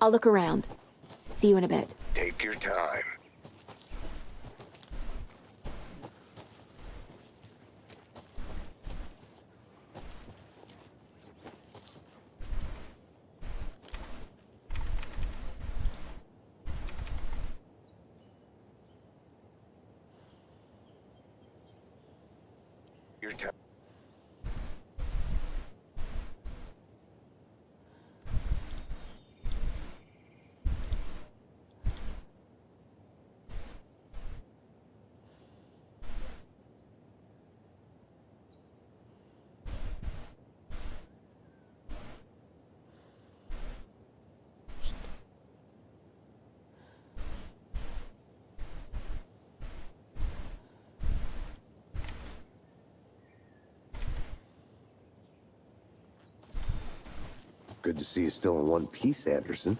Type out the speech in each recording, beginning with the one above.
I'll look around. See you in a bit. Take your time. Your time. Good to see you still in one piece, Anderson.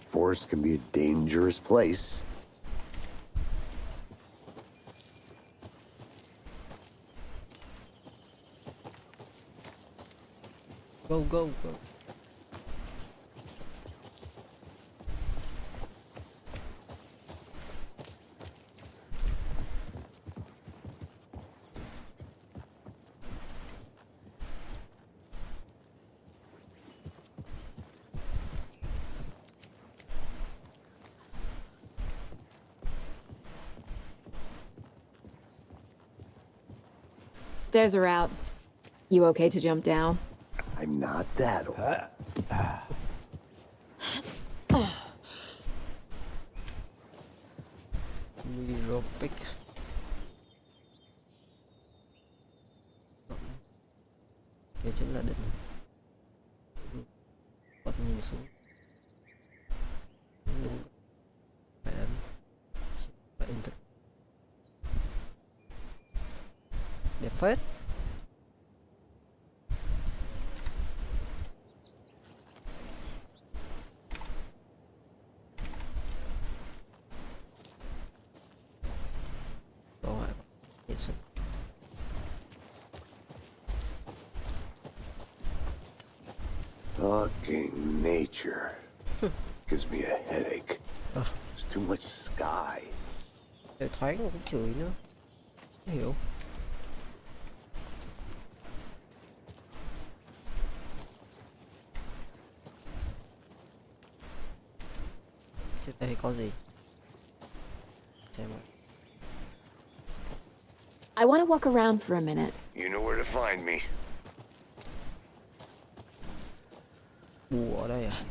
Forest can be a dangerous place. Go, go, go. Stairs are out. You okay to jump down? I'm not that old. Neuropic. Đây chính là đỉnh. Bật nhìn xuống. Đúng. Phải đánh. Phải in thức. Đẹp phết. Fucking nature. Gives me a headache. There's too much sky. Trời thoáng cũng chửi nữa. Không hiểu. Trên đây có gì? Xem ạ. I want to walk around for a minute. You know where to find me. Bùa ở đây à?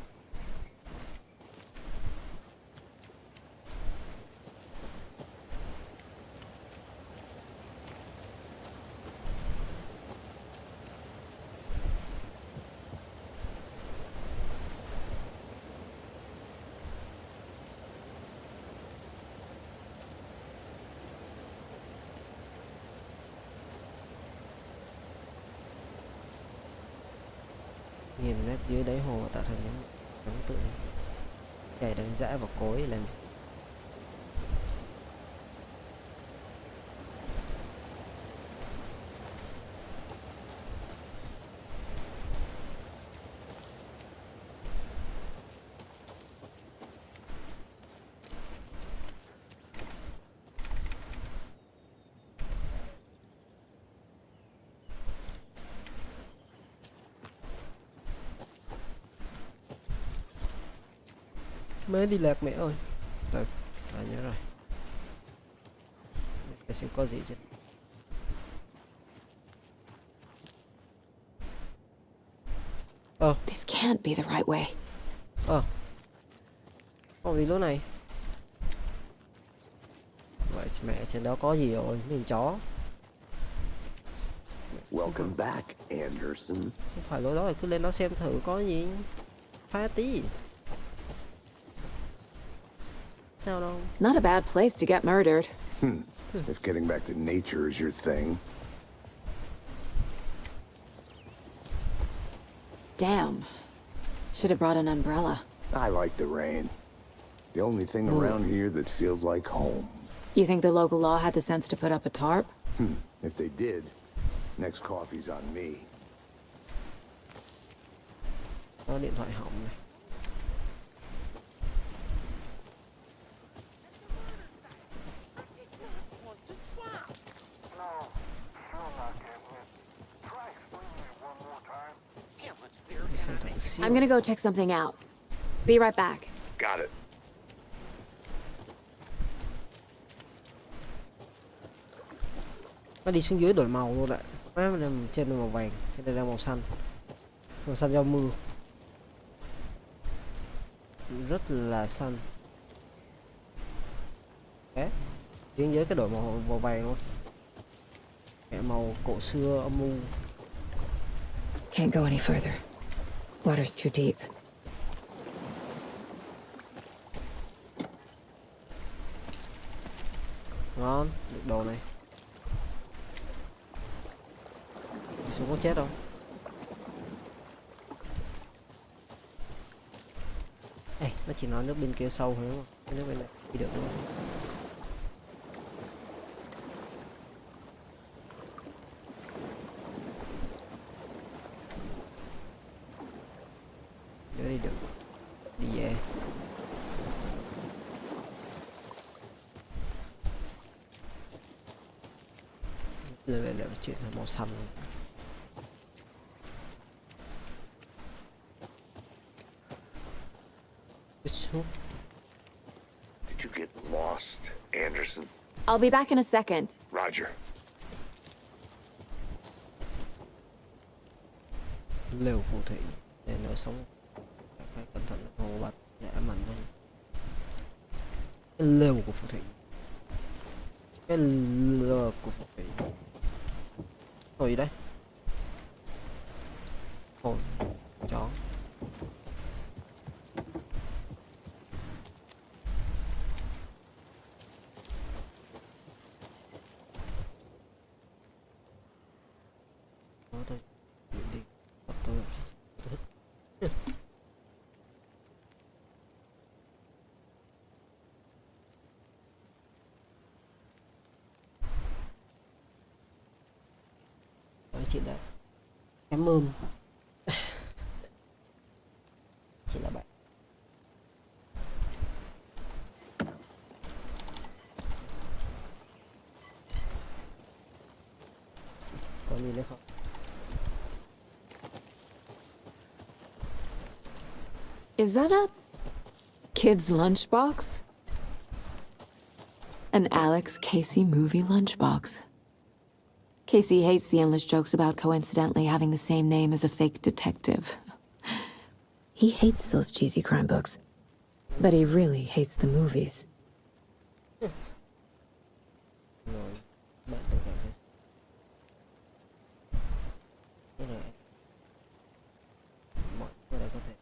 Nhìn nét dưới đáy hồ tạo thành những ấn tượng chảy đánh dã vào cối làm mới đi lạc mẹ ơi. Rồi, nhớ rồi. Để xem có gì chứ. This can't be the right way. Có gì lúc này. Vậy mẹ trên đó có gì rồi, nhìn chó. Welcome back, Anderson. Không phải lối đó thì cứ lên đó xem thử có gì. Phá tí. Sao đâu. Not a bad place to get murdered. If getting back to nature is your thing. Damn. Should have brought an umbrella. I like the rain. The only thing around here that feels like home. You think the local law had the sense to put up a tarp? If they did, next coffee's on me. Có điện thoại hỏng này. xíu. I'm gonna go check something out. Be right back. Got it. Nó đi xuống dưới đổi màu luôn ạ. Má mình trên là màu vàng, trên đây là màu xanh. Màu xanh do mưa. Rất là xanh. Đấy. Tiến dưới cái đổi màu vàng luôn. Mẹ màu cổ xưa âm u. Can't go any further. Water's too deep. Ngon, được đồ này. Đi xuống có chết không? Ê, nó chỉ nói nước bên kia sâu thôi đúng không? Cái nước bên này đi được luôn. Đỡ đi được. Đi về. Lại chuyện là màu xanh. Xuống. Did you get lost, Anderson? I'll be back in a second. Roger. Lều phù thủy để nó sống. Phải cẩn thận hồ bạc để ám ảnh với. Cái lều của phù thủy. Cái lều của phù thủy. Thôi gì đấy? Thôi, chó. Đó thôi, đi. Bắt tôi. Chị đã cảm ơn. Chị là bạn. Có gì nữa không? Is that a kid's lunchbox? An Alex Casey movie lunchbox. Casey hates the endless jokes about coincidentally having the same name as a fake detective. He hates those cheesy crime books, but he really hates the movies. Rồi, bạn tự cảm thấy thế này. Mọi người đây có thể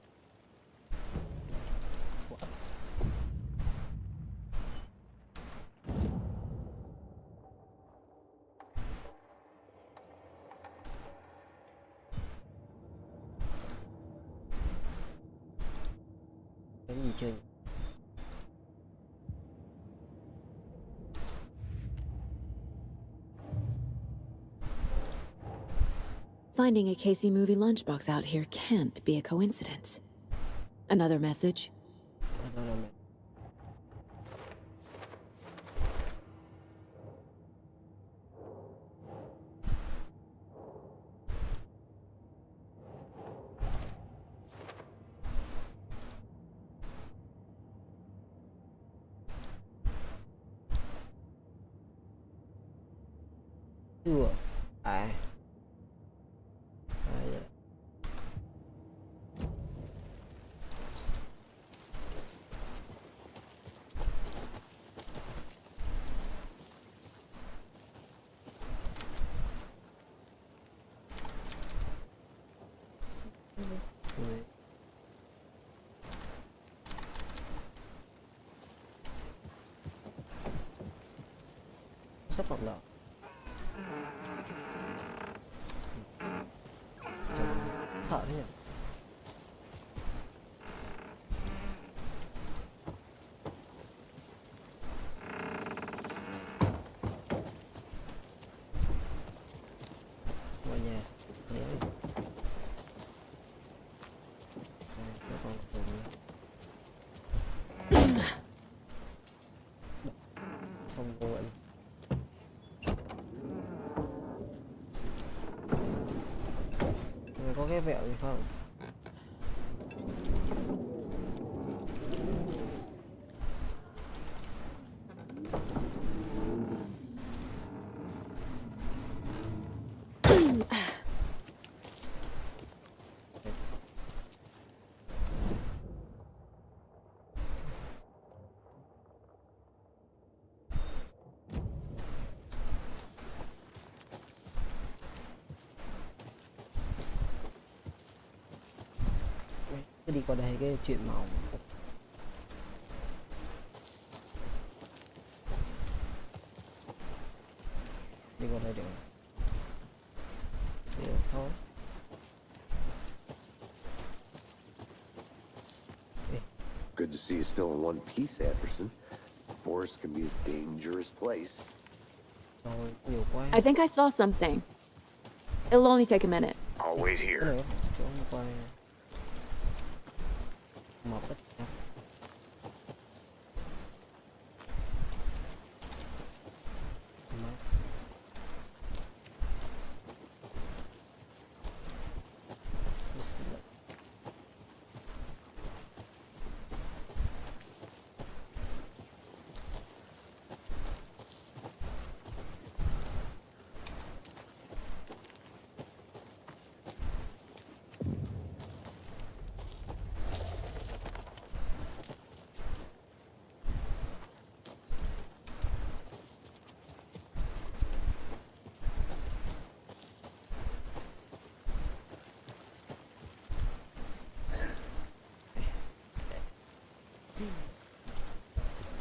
cái gì chơi. Finding a Casey movie lunchbox out here can't be a coincidence. Another message? Another man. Chưa. À. Vậy là Rồi. Sắp bật lọ. Sợ thế nhỉ? Vào nhà đéo đi. Đây, cho con cùng nữa. Xong cô anh. Có cái vẹo gì không? Cứ đi qua đây cái chuyện màu đi qua đây được thôi. Good to see you still in one piece, Anderson. The forest can be a dangerous place. Rồi nhiều quá. I think I saw something. It'll only take a minute. I'll wait Cái here. này chỗ qua mọc ít nha.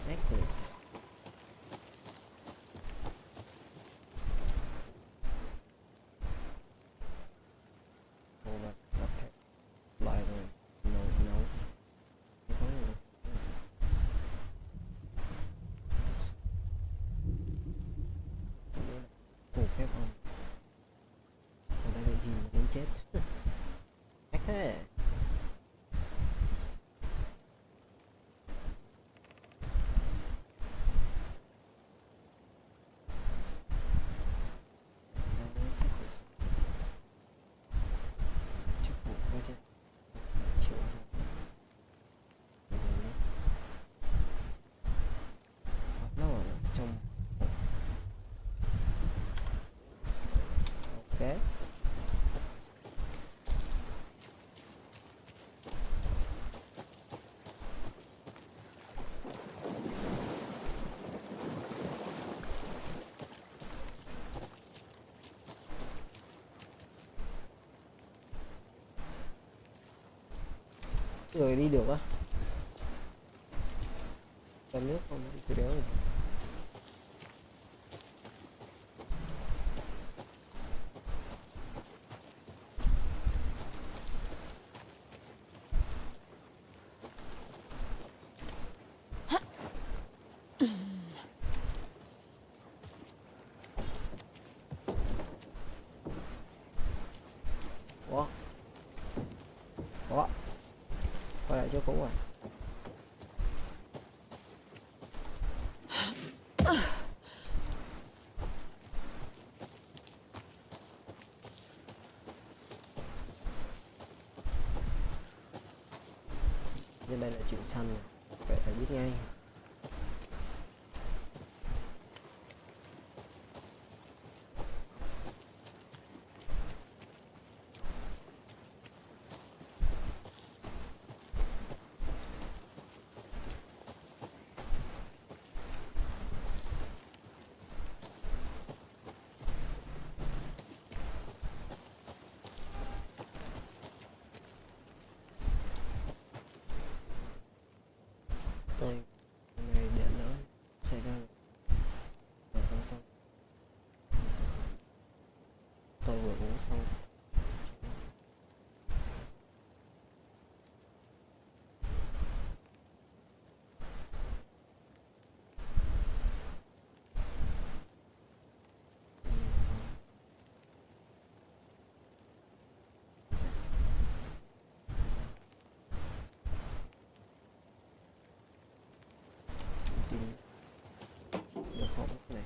Necklace. Ồ là thẻ lại rồi. No, no. Không có gì đâu. Phù phép ông. Ở đây là gì mà đến chết. Ác thế. Okay. Rồi đi được á. Còn nước không đi cái đéo này. Ủa? Ủa? Quay lại chỗ cũ rồi. Trên đây là chuyện xanh này. Vậy phải biết ngay. Tôi này để lỡ xảy ra ở trong tôi vừa uống xong. Được không cái này.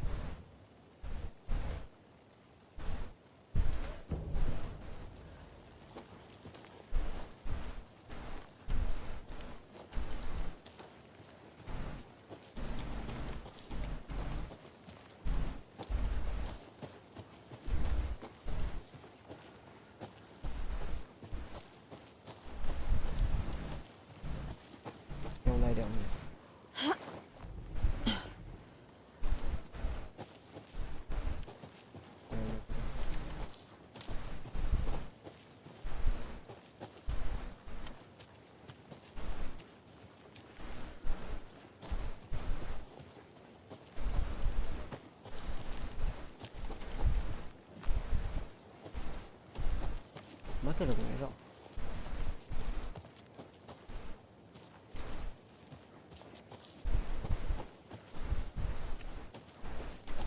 mấy cái rừng này rồi.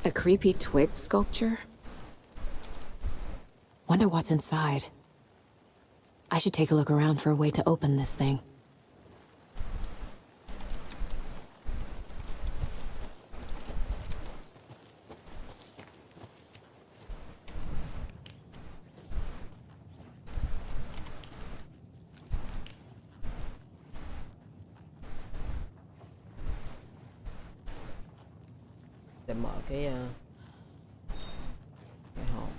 A creepy twig sculpture? Wonder what's inside. I should take a look around for a way to open this thing. Để mở cái hộp.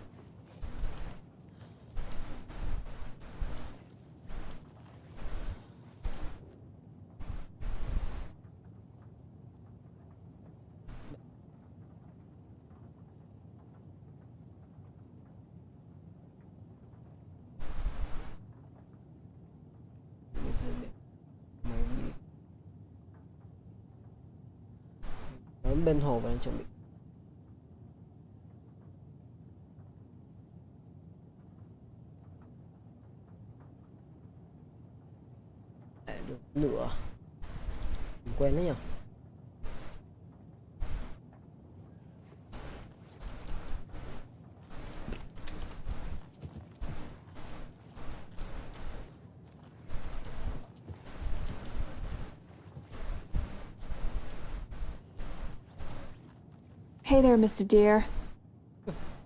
Ở bên hồ và đang chuẩn bị. Được nửa. Mình quen đấy nhỉ. Hey there, Mr. Deer.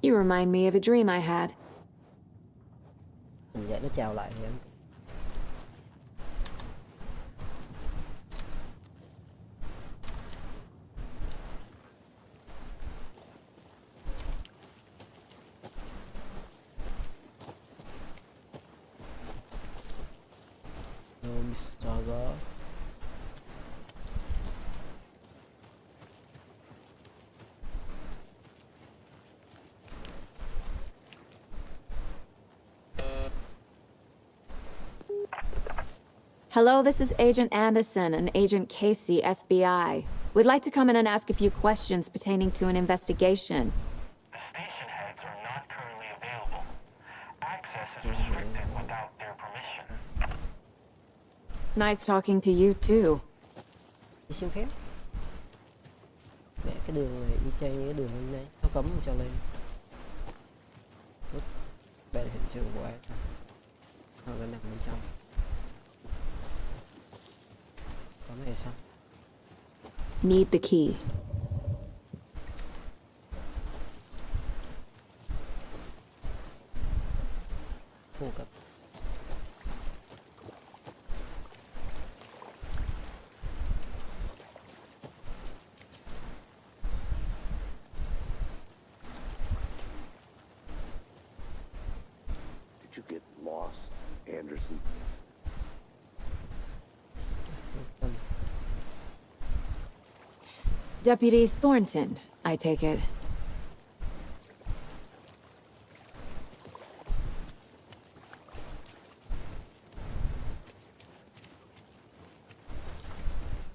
You remind me of a dream I had. Mình dạy nó chào lại thì em. Mr. Hello, this is Agent Anderson and Agent Casey, FBI. We'd like to come in and ask a few questions pertaining to an investigation. The station heads are not currently available. Access is restricted without their permission. Nice talking to you, too. Đi xin phép. Mẹ cái đường này y chang như cái đường hôm nay. Nó cấm cho lên. Đây là hiện trường của ai? Nó đã nằm bên trong. Có này sao? Need the key. Phổ cập. Did you get lost, Anderson? Deputy Thornton, I take it.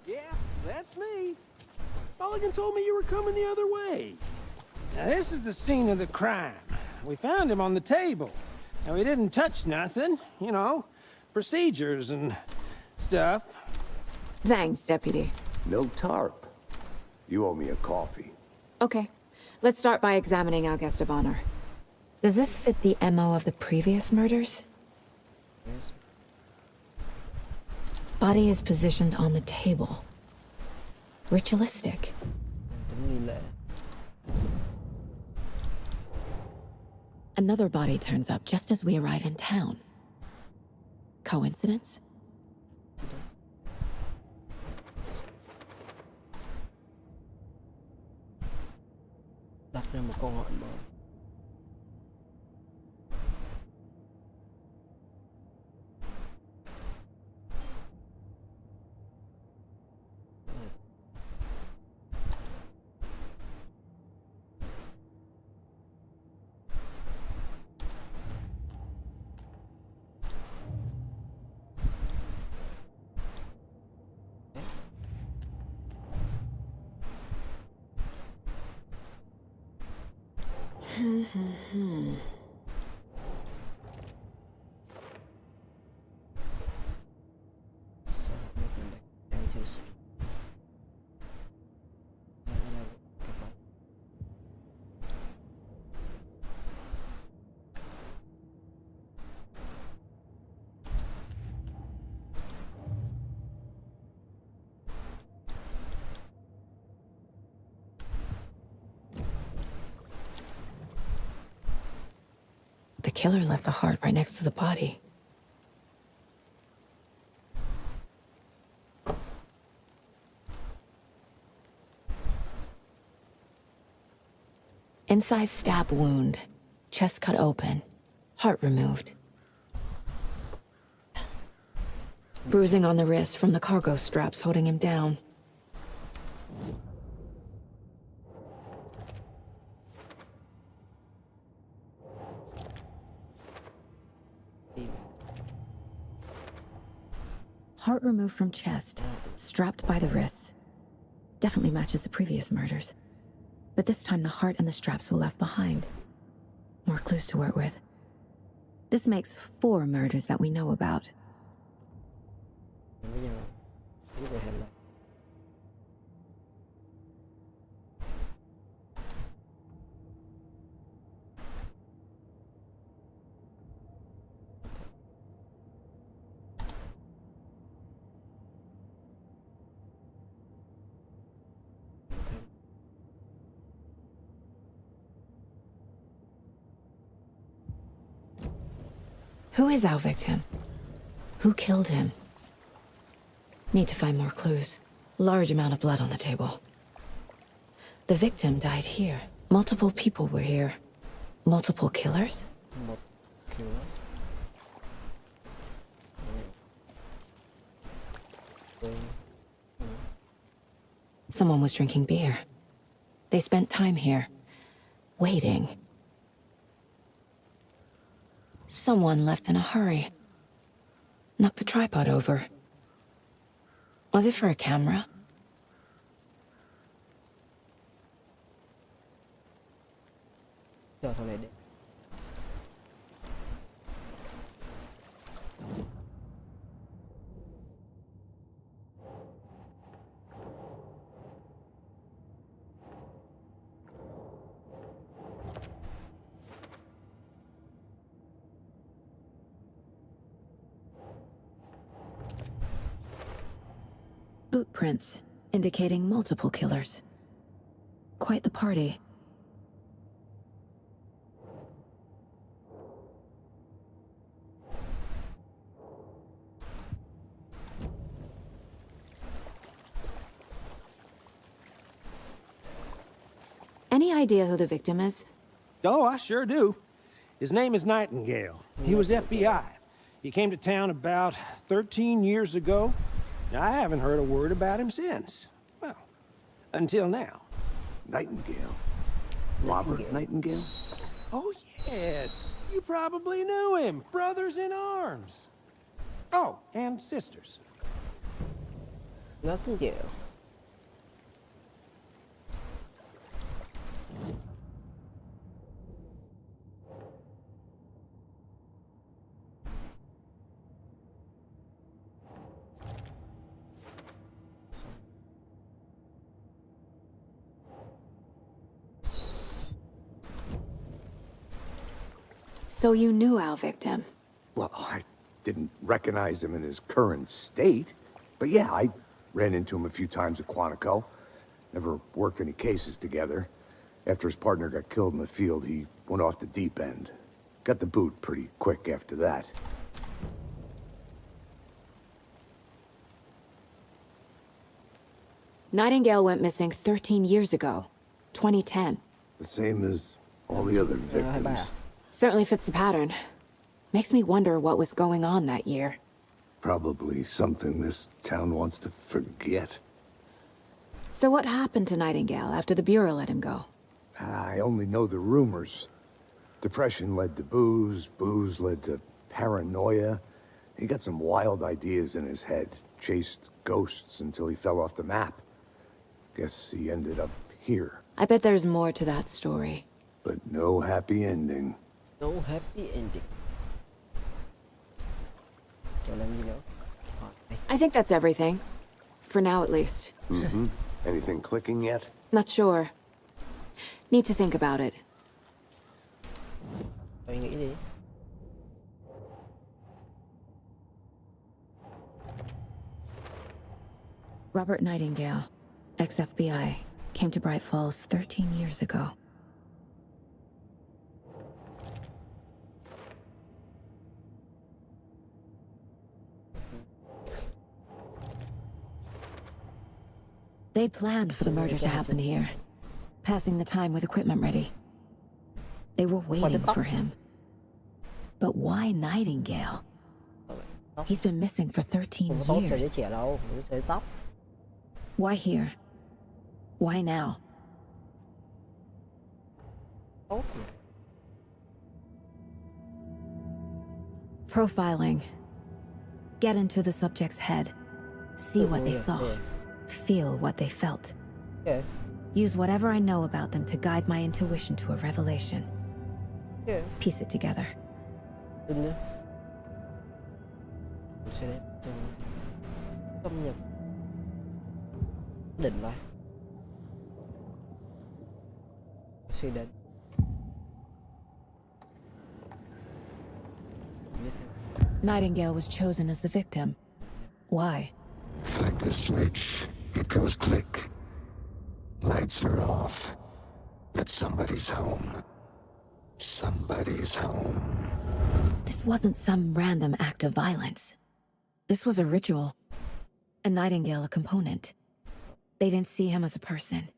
Yeah, that's me. Mulligan told me you were coming the other way. Now, this is the scene of the crime. We found him on the table. And we didn't touch nothing, you know, procedures and stuff. Thanks, Deputy. No tarp. You owe me a coffee. Okay, let's start by examining our guest of honor. Does this fit the MO of the previous murders? Yes. Body is positioned on the table. Ritualistic. Tính nghi lễ. Another body turns up just as we arrive in town. Coincidence? Đặt ra một câu hỏi mở. the killer left the heart right next to the body. Incised stab wound, chest cut open, heart removed. Bruising on the wrist from the cargo straps holding him down. Heart removed from chest, strapped by the wrists. Definitely matches the previous murders. But this time the heart and the straps were left behind. More clues to work with. This makes 4 murders that we know about. Bây giờ cái về hình là Who is our victim? Who killed him? Need to find more clues. Large amount of blood on the table. The victim died here. Multiple people were here. Multiple killers? một kiểu Someone was drinking beer. They spent time here, waiting. Someone left in a hurry. Knocked the tripod over. Was it for a camera? giờ thằng này để Boot prints, indicating multiple killers. Quite the party. Any idea who the victim is? Oh, I sure do. His name is Nightingale. He was FBI. He came to town about 13 years ago. I haven't heard a word about him since. Well, until now. Nightingale. Robert Nightingale? Oh, yes. You probably knew him. Brothers in arms. Oh, and sisters. nothing due. So you knew our victim? Well, I didn't recognize him in his current state. But yeah, I ran into him a few times at Quantico. Never worked any cases together. After his partner got killed in the field, he went off the deep end. Got the boot pretty quick after that. Nightingale went missing 13 years ago. 2010. The same as all the other victims. Certainly fits the pattern. Makes me wonder what was going on that year. Probably something this town wants to forget. So what happened to Nightingale after the Bureau let him go? I only know the rumors. Depression led to booze, booze led to paranoia. He got some wild ideas in his head, chased ghosts until he fell off the map. Guess he ended up here, I bet there's more to that story. but no happy ending. No happy ending. Rồi làm gì nữa? I think that's everything. For now, at least. Anything clicking yet? Not sure. Need to think about it. Tôi nghĩ đi. Robert Nightingale, ex-FBI, came to Bright Falls 13 years ago. They planned for the murder to happen here, passing the time with equipment ready. They were waiting for him. But why Nightingale? He's been missing for 13 Không có tốt cho đứa years. trẻ đâu, đứa trẻ tóc. Why here? Why now? Tốt gì? Profiling. Get into the subject's head. See what they saw. Feel what they felt. Ok, Use whatever I know about them to guide my intuition to a revelation. ok. Piece it together. Tin nữa. Mình sẽ đem cho công nhận định lại. Suy định. Như thế. Nightingale was chosen as the victim. Why? Flick the switch, it goes click. Lights are off. But somebody's home. Somebody's home. This wasn't some random act of violence. This was a ritual. And Nightingale a component. They didn't see him as a person.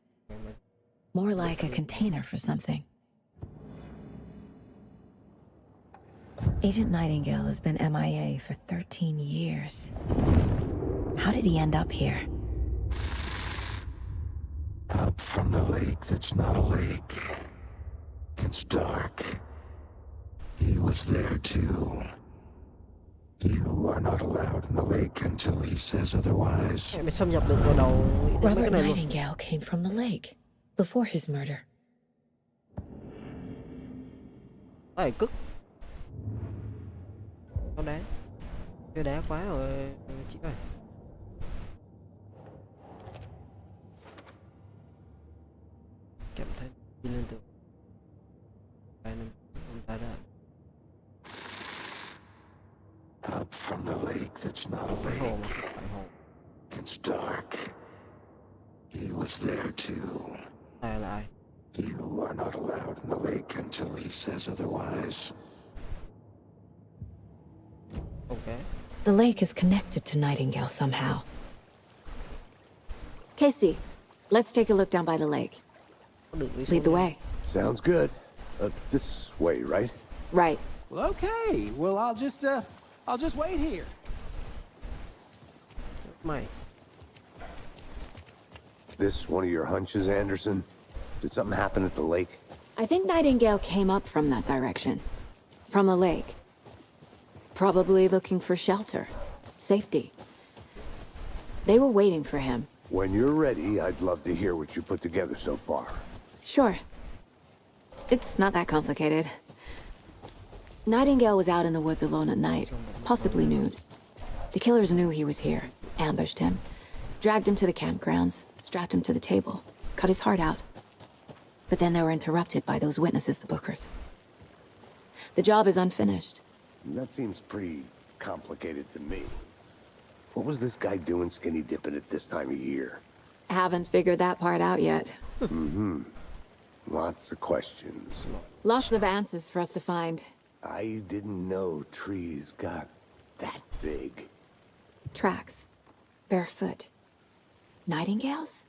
More like a container for something. Agent Nightingale has been MIA for 13 years. How did he end up here? Up from the lake that's not a lake. It's dark. He was there too. You are not allowed in the lake until he says otherwise. Mày xâm nhập được vào đầu nghĩ đến mấy cái Robert này luôn. Nightingale came from the lake before his murder. Ơi cức. Không đá. Chưa đá quá rồi chị ơi. Cảm thấy đi lên tường. Ai nên ông ta đã Up from the lake that's not a cái hồ mà lake. phải hồ. It's dark. He was there too. Ta là ai? You are not allowed in the lake until he says otherwise. Ok. The lake is connected to Nightingale somehow. Casey, let's take a look down by the lake. Có được đi Lead the xuống way. Sounds good. This way, right? Right. Well, okay. Well, I'll just wait here. mày. This one of your hunches, Anderson? Did something happen at the lake? I think Nightingale came up from that direction. From the lake. Probably looking for shelter. Safety. They were waiting for him. When you're ready, I'd love to hear what you put together so far. Sure. It's not that complicated. Nightingale was out in the woods alone at night, possibly nude. The killers knew he was here, ambushed him, dragged him to the campgrounds, strapped him to the table, cut his heart out. But then they were interrupted by those witnesses, the Bookers. The job is unfinished. That seems pretty complicated to me. What was this guy doing skinny dipping at this time of year? Haven't figured that part out yet. Lots of questions. Lots of answers for us to find. I didn't know trees got that big. Tracks. Barefoot. Nightingales?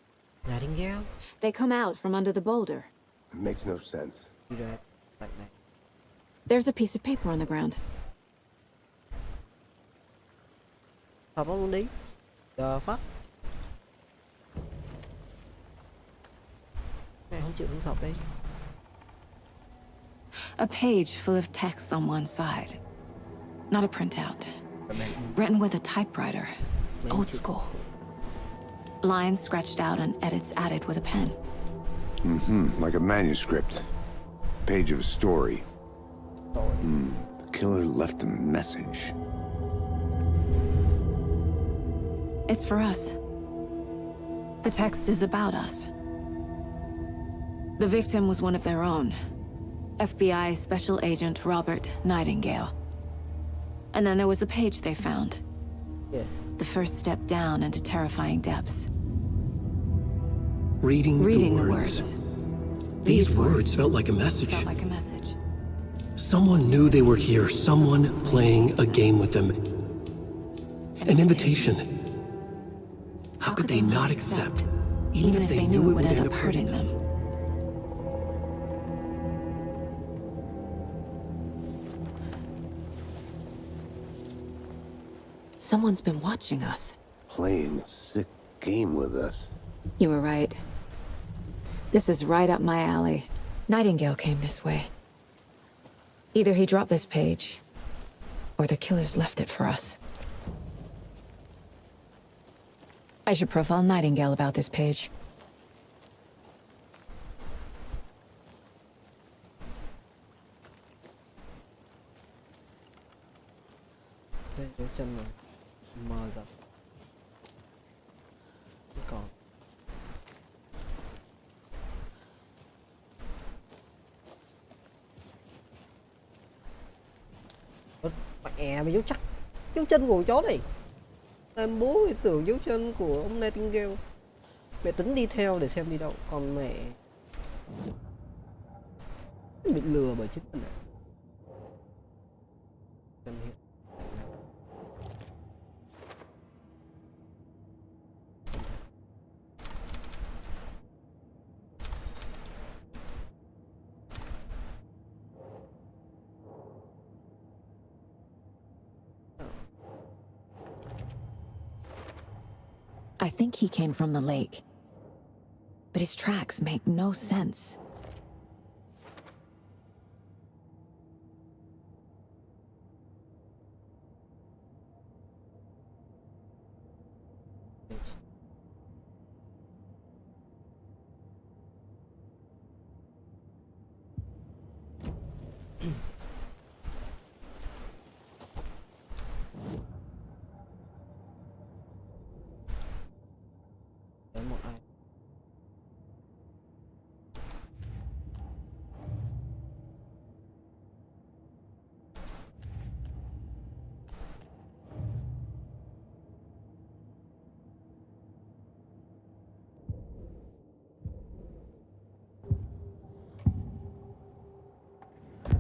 Nightingale? They come out from under the boulder. It makes no sense. Đi ra lại này. There's a piece of paper on the ground. Thập nó luôn đi. Chờ phát. Mẹ không chịu đứng thập đi. A page full of text on one side. Not a printout. Rồi mẹ Written with a typewriter. Old school. Lines scratched out and edits added with a pen. Like a manuscript. Page of a story. tội. The killer left a message. It's for us. The text is about us. The victim was one of their own. FBI Special Agent Robert Nightingale. And then there was the page they found. Yeah. The first step down into terrifying depths. Reading Reading the the words. words. These words felt like a message. Felt like a message. Someone knew they were here, someone playing a game with them. An invitation. How could they not accept? even if they knew it would end up hurting them. Someone's been watching us. Playing a sick game with us. You were right. This is right up my alley. Nightingale came this way. Either he dropped this page, or the killers left it for us. I should profile Nightingale about this page. Đây, dấu chân rồi. Mờ dần. Không còn. Mẹ mày dấu chắc. Dấu chân của con chó này. Em bố mày tưởng dấu chân của ông Nightingale. Mẹ tính đi theo để xem đi đâu. Còn mẹ bị lừa bởi chính mình này. Chân hiện. I think he came from the lake. But his tracks make no sense. Đến một ai.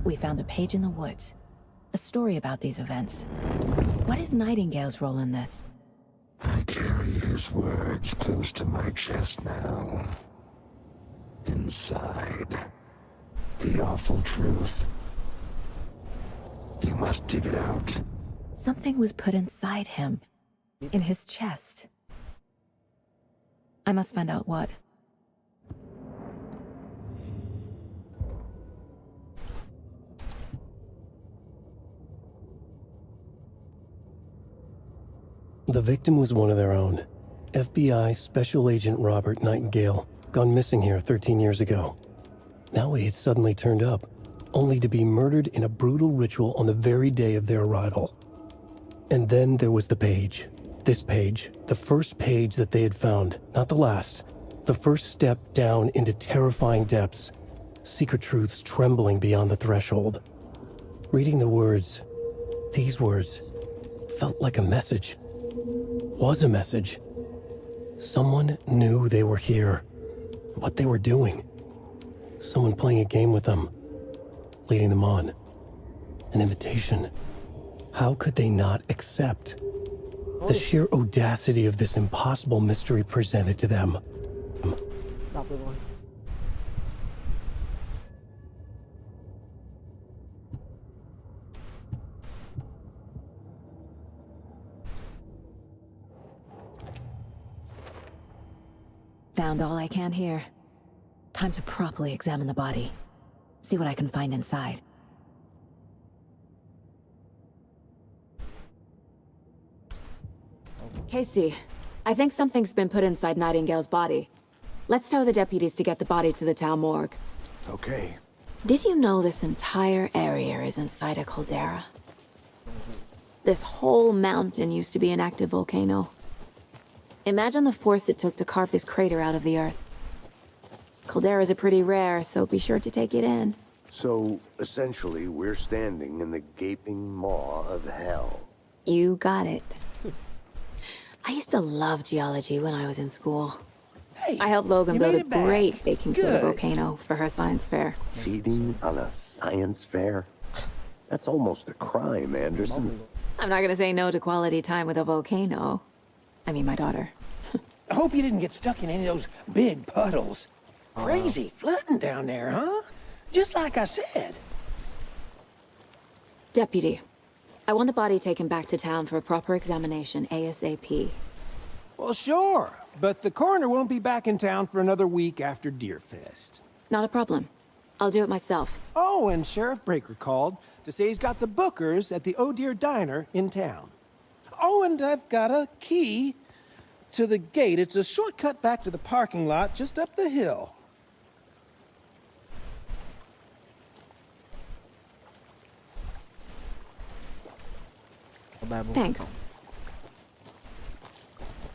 We found a page in the woods. A story about these events. What is Nightingale's role in this? I carry his words close to my chest now. Inside, the awful truth. You must dig it out. Something was put inside him. In his chest. I must find out what. The victim was one of their own. FBI Special Agent Robert Nightingale, gone missing here 13 years ago. Now he had suddenly turned up, only to be murdered in a brutal ritual on the very day of their arrival. And then there was the page. This page, the first page that they had found, not the last. The first step down into terrifying depths. Secret truths trembling beyond the threshold. Reading the words, these words, felt like a message. Was a message. Someone knew they were here, what they were doing. Someone playing a game with them, leading them on. An invitation. How could they not accept? The sheer audacity of this impossible mystery presented to them. Đọc được rồi. Found all I can here. Time to properly examine the body. See what I can find inside. Casey, I think something's been put inside Nightingale's body. Let's tell the deputies to get the body to the town morgue. Okay. Did you know this entire area is inside a caldera? This whole mountain used to be an active volcano. Imagine the force it took to carve this crater out of the earth. Calderas are pretty rare, so be sure to take it in. So, essentially, we're standing in the gaping maw of hell. You got it. I used to love geology when I was in school. Hey, I helped Logan you build made a it back. great baking soda Good. volcano for her science fair. Cheating on a science fair? That's almost a crime, Anderson. I'm not gonna say no to quality time with a volcano. I mean, my daughter. I hope you didn't get stuck in any of those big puddles. Crazy flooding down there, huh? Just like I said. Deputy, I want the body taken back to town for a proper examination ASAP. Well, sure. But the coroner won't be back in town for another week after Deerfest. Not a problem. I'll do it myself. Oh, and Sheriff Breaker called to say he's got the Bookers at the Oh Dear Diner in town. Oh, and I've got a key to the gate. It's a shortcut back to the parking lot just up the hill. Thanks.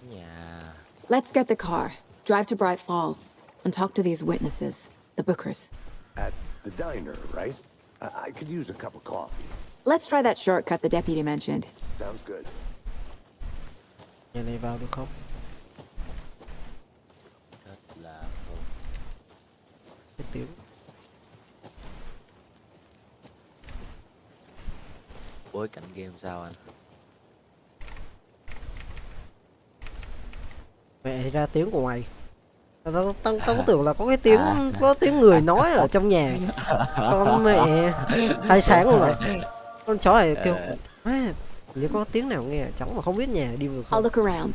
Nhà. Let's get the car, drive to Bright Falls, and talk to these witnesses, the Bookers. At the diner, right? I could use a cup of coffee. Let's try that shortcut the deputy mentioned. Sounds good. Nhà này vào được không? Rất là không. Cái tiếng. Bối cảnh game sao anh? Mẹ ra tiếng của mày. Tao có tưởng là có cái tiếng có tiếng người nói ở trong nhà. Con mẹ khai sáng luôn rồi. Con chó này kêu má, nếu có tiếng nào nghe cháu mà không biết nhà đi vừa I'll không. look around.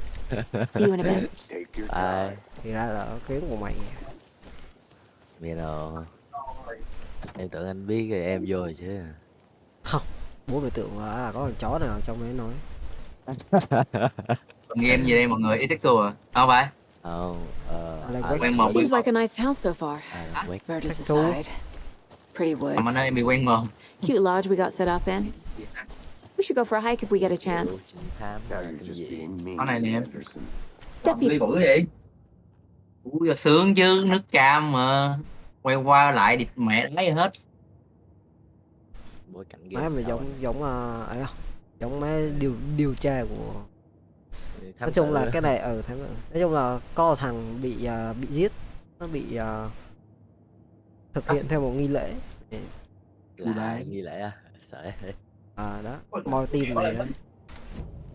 See you in a bit. Take your Ai? time. Thì ra là tiếng của mày. Biết rồi. Em tưởng anh biết rồi em vô rồi chứ. Không, bố mày tưởng là có con chó nào trong đấy nói. Game gì đây mọi người? Asexual à? Không phải. Không, Là quen quét. mồm. Seems like a nice town so far. ai là quét. Murders Cool. aside. Pretty Mà woods. anh bị quen mồm. Cute lodge we got set up in. We should go for a hike if we get a chance. Trinh thám Now là you're cái just gì? being mean, Con này nè. Anderson. Deputy, Đi bự vậy? Ui giờ sướng chứ, nước cam mà. Quay qua lại địt mẹ lấy hết. Bối cảnh game Má mày sao giống ấy không? Giống mấy điều tra của. anh? Nói chung là cái này nói chung là có thằng bị giết, nó bị thực hiện theo một nghi lễ. là nghi lễ à? Sợ Đó, moi tim này đó.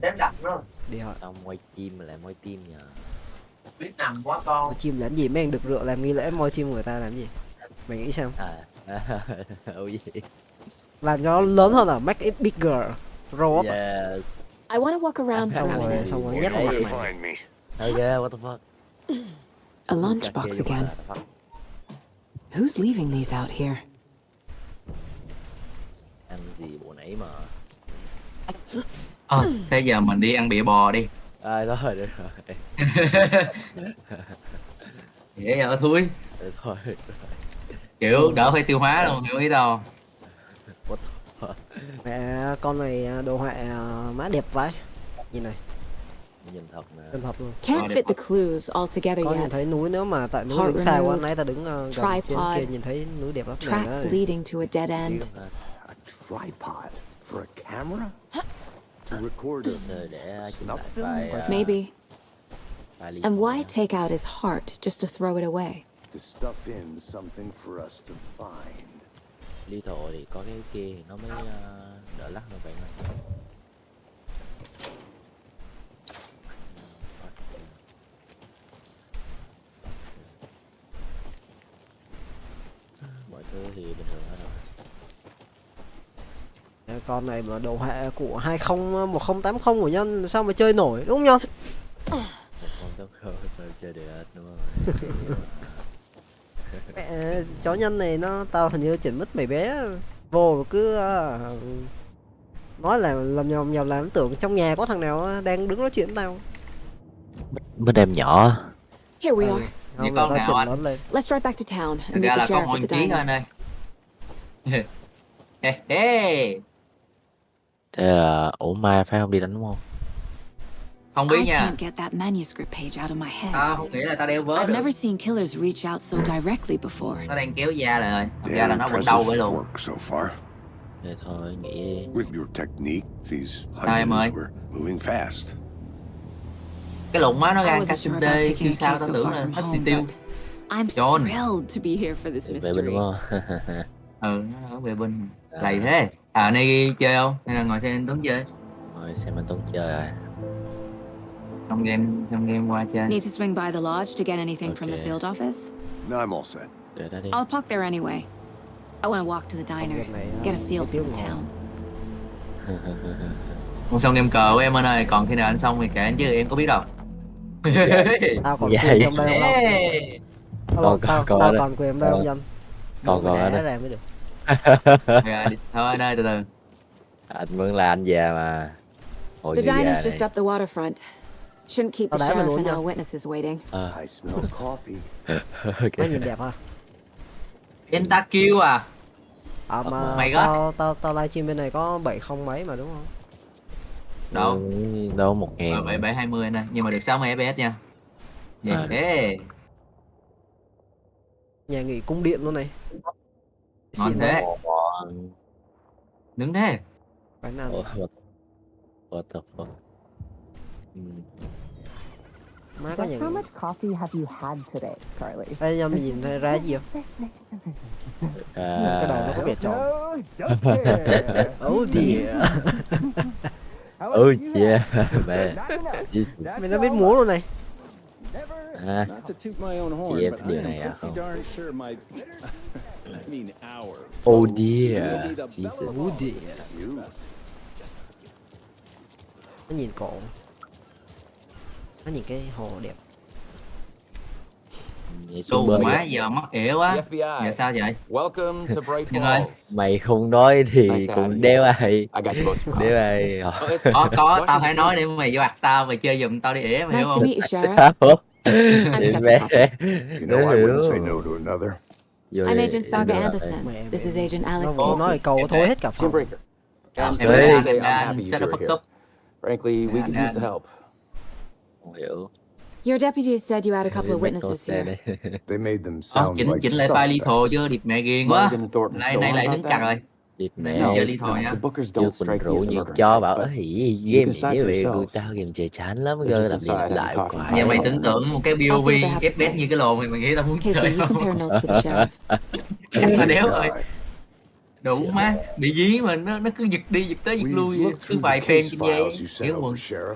Đếm đặt đó. Đi hỏi xong moi chim mà lại moi tim nhờ. Biết nằm quá con. moi chim làm gì, mấy anh được rượu làm nghi lễ moi chim người ta làm gì? Mày nghĩ sao? Ôi gì? Làm cho nó lớn hơn à? Make it bigger. Grow up. Yes. I want to walk around for a Xong rồi, minute. xong rồi nhét vào mặt mày. Find me. Okay, what the fuck? A lunchbox again. Who's leaving these out here? Ăn gì bộ nãy mà. Thế giờ mình đi ăn bịa bò đi. Thôi được rồi. Dễ giờ thui. Được thôi. Kiểu đỡ phải tiêu hóa luôn, hiểu ý đâu. What the fuck? Mẹ con này đồ họa má đẹp vậy. Nhìn này, Nhìn thật mà. chân thật luôn. Can't fit the clues all together Có nhìn yet. thấy núi nữa mà tại núi Heart đứng xa quá, removed, nãy ta đứng gần trên tripod, kia nhìn thấy núi đẹp lắm. Này Tracks đó này. leading to a dead end. A tripod for a camera? To record a Rồi để chỉnh snuff lại film? file, Maybe. file And why link. take out his heart just to throw it away? To stuff in something for us to find. Lý thọ thì có cái kia thì nó mới đỡ lắc hơn bạn ơi. Mọi thứ thì bình thường hết rồi. Con này mà đồ họa của 1080 của nhân sao mà chơi nổi đúng không nhân? Một con tóc khô sao chơi được hết đúng không? Mẹ chó nhân này nó tao hình như chỉnh mất mày bé vô cứ nói là làm nhầm làm tưởng trong nhà có thằng nào đang đứng nói chuyện với tao. Mới đem nhỏ. Here we are. Không, con tao nào chỉnh anh? lớn lên. Let's drive back to town Thực and ra meet là the con sheriff Hoàng at the Chí thôi diner. anh ơi. Ê, Thế là ổ ma phải không đi đánh đúng không? không biết I nha. can't get that manuscript page out of my head. Tao không nghĩ là tao đeo vớ I've được. never seen killers reach out so directly before. Nó đang kéo da rồi. Thật ra là Damn nó vẫn impressive đau vậy luôn. work so far. Thế thôi nghĩ With your technique, these em ơi. hunches were moving fast. Cái lụng má nó I gan wasn't cá sure sinh about đê taking siêu a sao case tao so tưởng far là from hết xì home, tiêu. but I'm John. thrilled to be here for this về bên mystery. đúng không? Ừ, nó ở vệ binh. Lầy thế. Nay chơi không? Hay là ngồi xem Tuấn chơi? Rồi xem anh Tuấn chơi rồi. Trong game qua chơi. Need to swing by the lodge to get anything from the Okay. field office? No, I'm all set. Để đó đi. I'll park there anyway. I want to walk to the diner, việc này, get a feel mấy for tiếng the ngồi. town. Không xong game cờ của em anh ơi, còn khi nào anh xong thì kể anh chứ em có biết đâu. Tao còn Dạ, quyền trong đây không đâu. Ê, Tao Còn tao đây. còn quyền đây không Danh? Còn Phải ở đẻ đây. ra mới được. thôi anh ơi, từ từ. Anh vẫn là anh già mà. Hồi The như già diner's này. just up the waterfront. Shouldn't keep the Tao đá mày sheriff luôn and nha. all witnesses waiting. I smell coffee. Ok. Nó nhìn đẹp ha. Pentakill à? À mà Oh my God. tao livestream bên này có 70 mấy mà đúng không? Đâu? Đâu 1.000. 720 anh ơi, nhưng mà được 60 FPS nha. À. Ê, Nhà nghỉ cung điện luôn này. ngon Xịn thế. lắm. Nướng thế. Quán ăn. What the fuck? Má có nhà nghỉ. much coffee have you had today, Carly? Ê Nhâm nhìn ra gì không? Cái đầu nó có vẻ tròn. Oh dear. Oh yeah. Mẹ. Mày nó biết múa luôn này. À, Not to toot my own horn, chị em but điều I này am à pretty không? darn sure my... I mean our... Oh dear. Jesus. Oh dear. Nó nhìn cổ. Nó nhìn cái hồ đẹp. Vậy xuống Đù bơi má vậy. giờ mắc ỉa quá. Giờ sao vậy? Welcome to Bright Nhưng ơi. Falls. Mày không nói thì Nice to have cũng you. đéo ai. I got you both some Đéo coffee. ai. Oh, it's- Có, tao Washington phải nói để State. mày vô mặt tao, mày chơi giùm tao đi ỉa, mày Nice hiểu to không? meet you, Sheriff. Sao? I'm Thì Stephen mẹ. Hoffman. You know, I wouldn't say no to another. Vô I'm đi, Agent Saga đưa lại. Anderson. This is Agent Alex Nó Casey. nói câu thôi hết cả Jim phòng. Breaker. I'm Em glad đang to say I'm đang happy you set two up are a here. cup. Frankly, we could use the help. Không hiểu. Your deputies said you had a couple of Mấy con witnesses xe here. đây. They made them sound Chỉnh like chỉnh lại file lethal suspects. chứ, điệp mẹ ghiền quá. Morgan and Thornton Nay still nay on lại about đứng chặt that? rồi. Điệp No, mẹ. chơi lethal nha. The Bookers Chưa don't mình strike me rủ as a nhiều murdering cho type, bảo but gì you game can decide gì for vậy yourselves. tao game chơi chán lắm They're cơ just làm gì inside lại having coffee. hoài. Giờ mày tưởng tượng một cái I'll POV see what they have ghép to bét say. như cái lồn thì mày nghĩ tao muốn Casey, chơi you không? compare notes to the sheriff. Chắc là đéo rồi. God. Đúng má, bị dí mà nó cứ giật đi giật tới giật We've lui, looked cứ through vài the phen case trên dây. files you sent Kiểu over, mừng. Sheriff.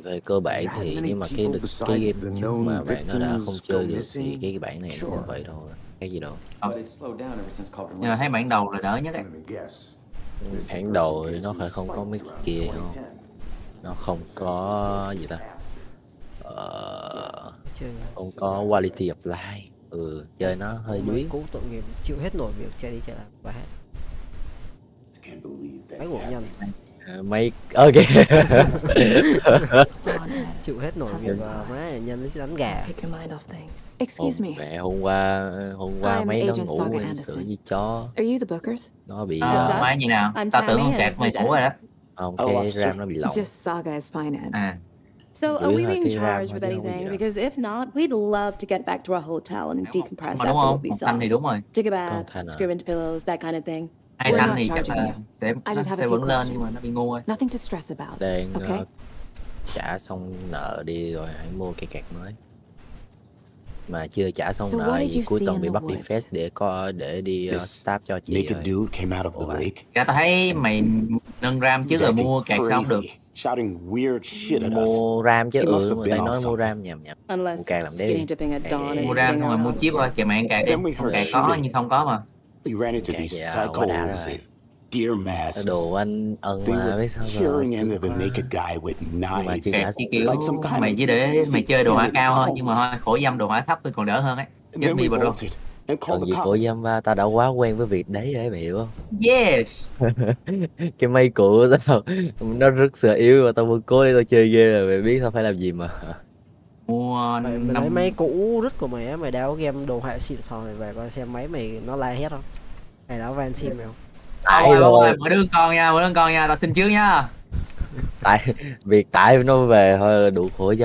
Về cơ bản Had thì many nếu mà cái people được cái game besides the chứ known mà bạn nó đã không victims chơi go được thì missing? cái bản này nó cũng vậy thôi. Cái gì đâu. But it slowed down ever since Calvin Nhưng mà thấy left. bản đầu là đỡ nhất ấy. Let me guess. Bản đầu thì nó phải không có mấy cái kia không? Nó không có gì ta? Chơi Không có quality of life. Chơi nó hơi mấy đuối. cú tội nghiệp chịu hết nổi việc chơi đi chơi lại và hết. Can't believe that Mấy của nhân Mấy ok. chịu hết nổi việc và má nhân nó đánh gà. Take your mind off things. Excuse me. Mẹ hôm qua I'm mấy nó Agent ngủ Saga xử Anderson. với chó. Are you the Bookers? Nó bị Má gì nào? I'm Tao tưởng Tammy con kẹt and mày who's ngủ rồi đó. không Oh, cái officer. ram nó bị lỏng. Just Saga is fine, Ed. À, So, are Gửi we hai being cái ram charged thôi with chứ không có gì anything? đâu. Because if not, we'd love to get back to our hotel and decompress mà after đúng what không? we Con Thanh thì saw. đúng rồi. Take a Con bath, Thanh à? scream into pillows, that kind of thing. Hai We're Thanh not thì chắc charging là you. sẽ I just have sẽ a few vẫn lên nhưng mà questions. nó bị ngu rồi. Nothing to stress about. Đang Okay. trả xong nợ đi rồi hãy mua cây cạc mới. Mà chưa trả xong So nợ what did gì you cuối see tuần in bị the bắt đi woods? fest để đi This staff cho chị naked rồi. dude came out of Ủa the vậy? lake. Dạ tao thấy mày nâng ram trước He's rồi acting mua cạc sao không được. crazy, shouting weird shit at us. Mua ram chứ He must have người been ta on nói mua something. ram nhầm. Unless càng làm đế skinny đi. dipping at dawn is Mua the ram thing không mà around mua chip thôi, kìa mày ăn cạc đi. Then we heard Cạc a có shooting. nhưng không có mà. We ran into Okay, these yeah, what psychos happened? in deer masks. Đồ anh ân They mà biết were sao giờ. peering into the naked guy with mà knives. chưa Kẹt chỉ kiểu Like some kind mày of chỉ để mày chơi đồ hỏa cao thôi, satanic nhưng mà thôi khổ dâm đồ hỏa thấp thì còn đỡ hơn ấy. And Get then me we bro. bolted and Còn called gì the cổ cops. dâm ba, ta đã quá quen với việc đấy rồi mày hiểu không? Yes. Cái mây của tao nó rất sợ yếu và tao muốn cố để tao chơi game rồi mày biết tao phải làm gì mà. Mua Mày lấy 5 máy cũ rứt của mày á, mày đeo game đồ họa xịn sò này về coi xem máy mày nó la hét không? Mày đeo van sim mày không? Tải rồi, mỗi đứa con nha, mỗi đứa con nha, tao xin trước nha. việc tải nó về thôi đủ khổ dâm.